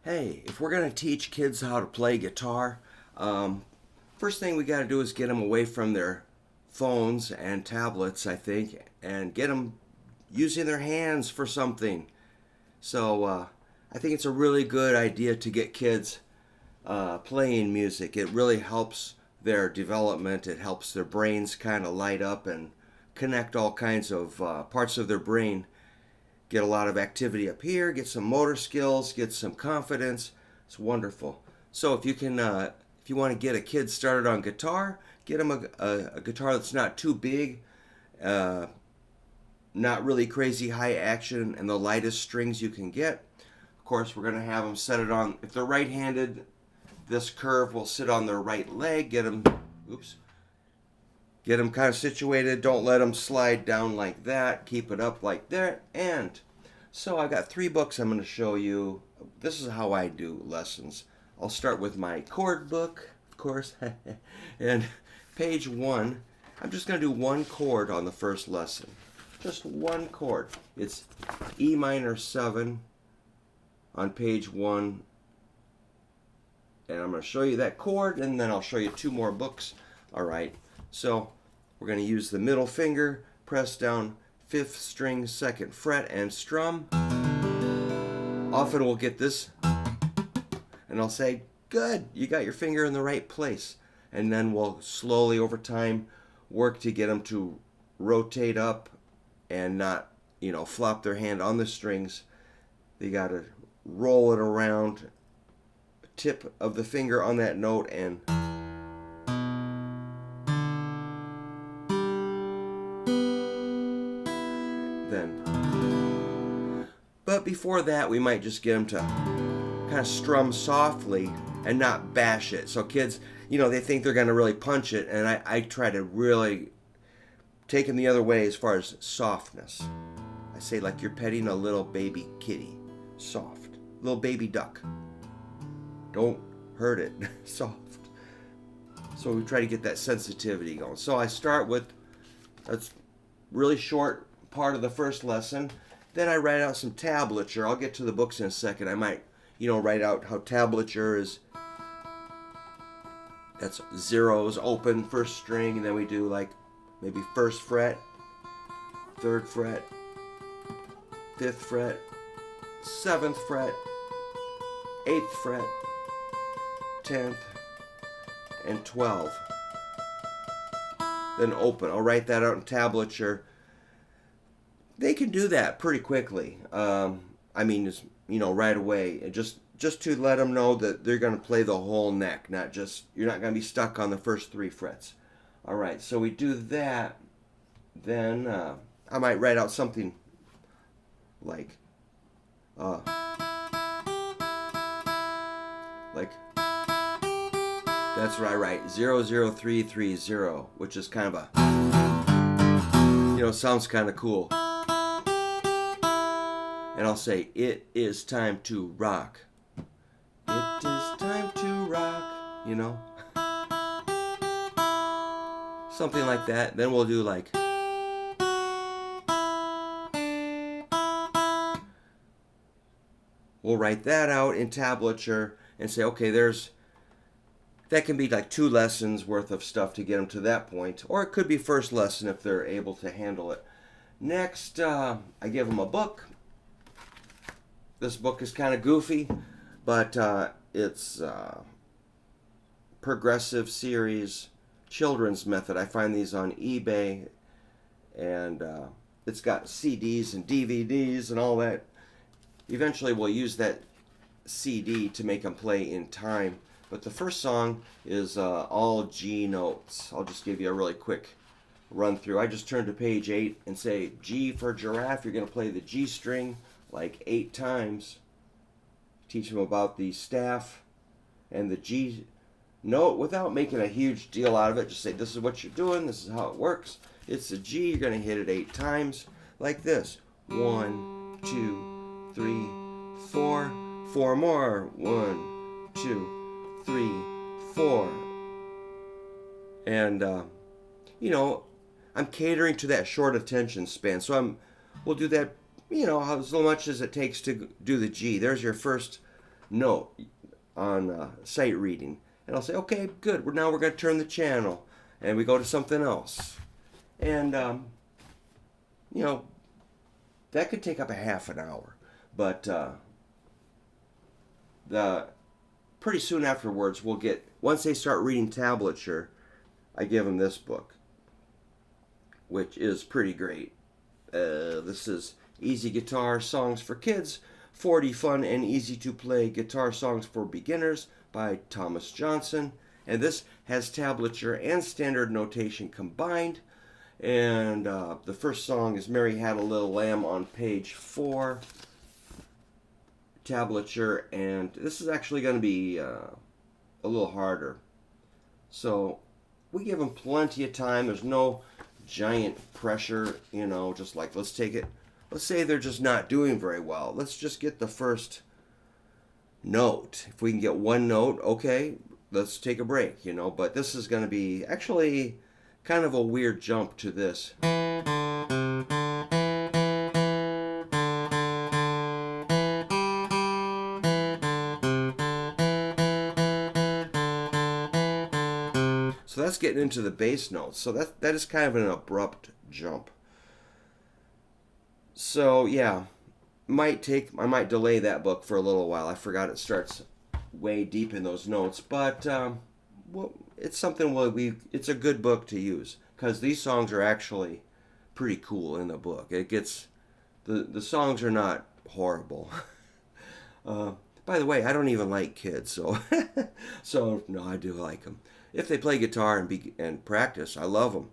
Hey, if we're going to teach kids how to play guitar, first thing we got to do is get them away from their phones and tablets, I think, and get them using their hands for something. So I think it's a really good idea to get kids playing music. It really helps their development. It helps their brains kind of light up and connect all kinds of parts of their brain. Get a lot of activity up here, get some motor skills, get some confidence. It's wonderful. So if you want to get a kid started on guitar, get them a guitar that's not too big, uh, not really crazy high action, and the lightest strings you can get. Of course, we're going to have them set it on. If they're right-handed, this curve will sit on their right leg. Get them kind of situated. Don't let them slide down like that. Keep it up like that. And so I got 3 books I'm going to show you. This is how I do lessons. I'll start with my chord book, of course. And page 1, I'm just going to do one chord on the first lesson. Just one chord. It's E minor 7 on page 1. And I'm going to show you that chord, and then I'll show you 2 more books. All right. So we're going to use the middle finger, press down 5th string, 2nd fret, and strum. Often we'll get this, and I'll say, good, you got your finger in the right place. And then we'll slowly over time work to get them to rotate up and not, flop their hand on the strings. They got to roll it around, tip of the finger on that note, and then. But before that, we might just get them to kind of strum softly and not bash it. So kids, they think they're going to really punch it, and I try to really take them the other way as far as softness. I say like you're petting a little baby kitty. Soft. Little baby duck. Don't hurt it. Soft. So we try to get that sensitivity going. So I start with, that's really short part of the first lesson. Then I write out some tablature. I'll get to the books in a second. I might, write out how tablature is. That's zeros, open, first string, and then we do like maybe 1st fret, 3rd fret, 5th fret, 7th fret, 8th fret, 10th, and 12th. Then open. I'll write that out in tablature. They can do that pretty quickly. Right away. And just to let them know that they're going to play the whole neck, you're not going to be stuck on the first 3 frets. All right, so we do that. Then I might write out something like that's what I write, 00330, which is kind of sounds kind of cool. And I'll say, it is time to rock. It is time to rock, Something like that. Then we'll do like, we'll write that out in tablature and say, okay, that can be like 2 lessons worth of stuff to get them to that point. Or it could be first lesson if they're able to handle it. Next, I give them a book. This book is kind of goofy, but it's Progressive Series Children's Method. I find these on eBay, and it's got CDs and DVDs and all that. Eventually we'll use that CD to make them play in time. But the first song is all G notes. I'll just give you a really quick run through. I just turn to page 8 and say G for giraffe. You're going to play the G string like 8 times. Teach them about the staff and the G note without making a huge deal out of it. Just say, this is what you're doing, this is how it works. It's the G, you're going to hit it 8 times like this. 1, 2, 3, 4. 4 more. 1, 2, 3, 4. And I'm catering to that short attention span. We'll do that, as much as it takes to do the G. There's your first note on sight reading. And I'll say, okay, good. Now we're going to turn the channel. And we go to something else. And, you know, that could take up a half an hour. But pretty soon afterwards, we'll get, once they start reading tablature, I give them this book, which is pretty great. This is Easy Guitar Songs for Kids, 40 Fun and Easy to Play Guitar Songs for Beginners by Thomas Johnson. And this has tablature and standard notation combined. And the first song is Mary Had a Little Lamb on page 4. Tablature, and this is actually going to be a little harder. So we give them plenty of time. There's no giant pressure, you know, just like let's take it. Let's say they're just not doing very well. Let's just get the first note. If we can get one note, okay, let's take a break, you know. But this is going to be actually kind of a weird jump to this. So that's getting into the bass notes. So that is kind of an abrupt jump. So yeah, I might delay that book for a little while. I forgot it starts way deep in those notes, but well, it's something it's a good book to use because these songs are actually pretty cool in the book. It gets the songs are not horrible. By the way, I don't even like kids, so so no, I do like them. If they play guitar and practice, I love them.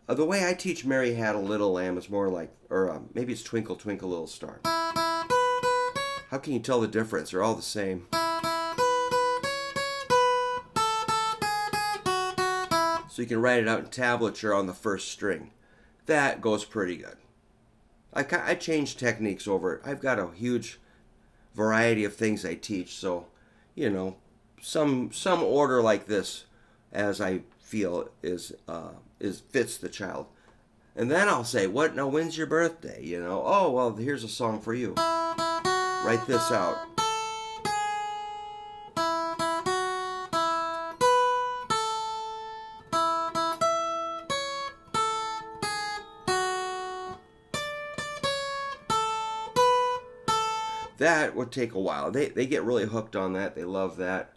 The way I teach Mary Had a Little Lamb is more like, or maybe it's Twinkle Twinkle Little Star. How can you tell the difference? They're all the same. So you can write it out in tablature on the first string. That goes pretty good. I change techniques over it. I've got a huge variety of things I teach, so you know, some order like this, as I feel is fits the child. And then I'll say, what? Now, when's your birthday? You know, oh, well, here's a song for you. Write this out. That would take a while. They get really hooked on that. They love that.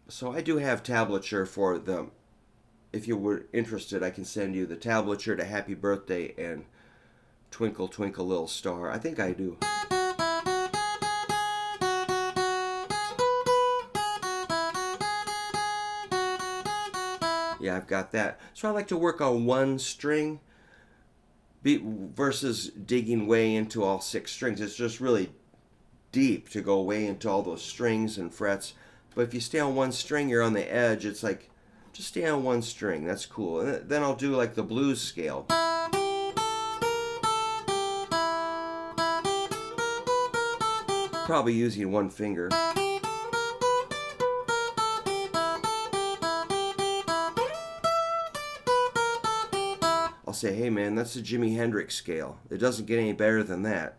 So I do have tablature for them. If you were interested, I can send you the tablature to Happy Birthday and Twinkle Twinkle Little Star. I think I do. Yeah, I've got that. So I like to work on one string versus digging way into all 6 strings. It's just really deep to go way into all those strings and frets. But if you stay on one string, you're on the edge. It's like, just stay on one string. That's cool. And then I'll do like the blues scale. Probably using one finger. I'll say, hey man, that's the Jimi Hendrix scale. It doesn't get any better than that.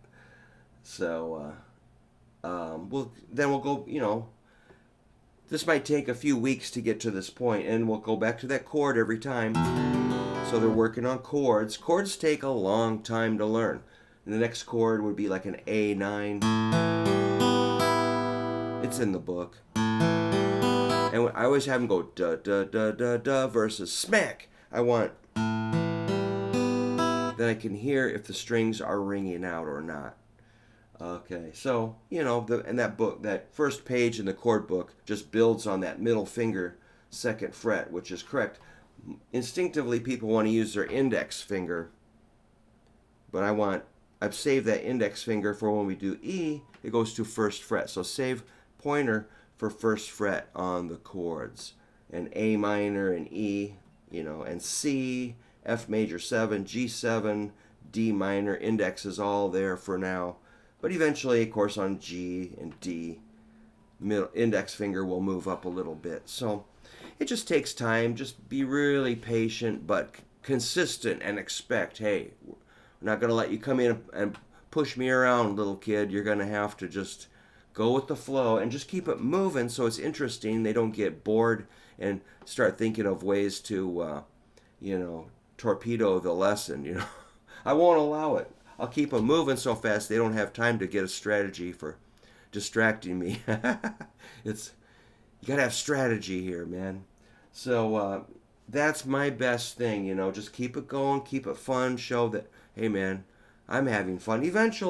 So, we'll go, you know, this might take a few weeks to get to this point, and we'll go back to that chord every time. So they're working on chords. Chords take a long time to learn. And the next chord would be like an A9. It's in the book. And I always have them go da da da da da versus smack. I want, then I can hear if the strings are ringing out or not. Okay, so, you know, and that book, that first page in the chord book just builds on that middle finger 2nd fret, which is correct. Instinctively, people want to use their index finger, but I've saved that index finger for when we do E, it goes to 1st fret. So save pointer for 1st fret on the chords. And A minor and E, you know, and C, F major 7, G7, D minor, index is all there for now. But eventually, of course, on G and D, middle index finger will move up a little bit. So it just takes time. Just be really patient, but consistent, and expect, hey, we're not going to let you come in and push me around, little kid. You're going to have to just go with the flow and just keep it moving so it's interesting. They don't get bored and start thinking of ways to, torpedo the lesson. I won't allow it. I'll keep them moving so fast they don't have time to get a strategy for distracting me. It's You gotta have strategy here, man. So that's my best thing. Just keep it going, keep it fun, show that, hey, man, I'm having fun. Eventually,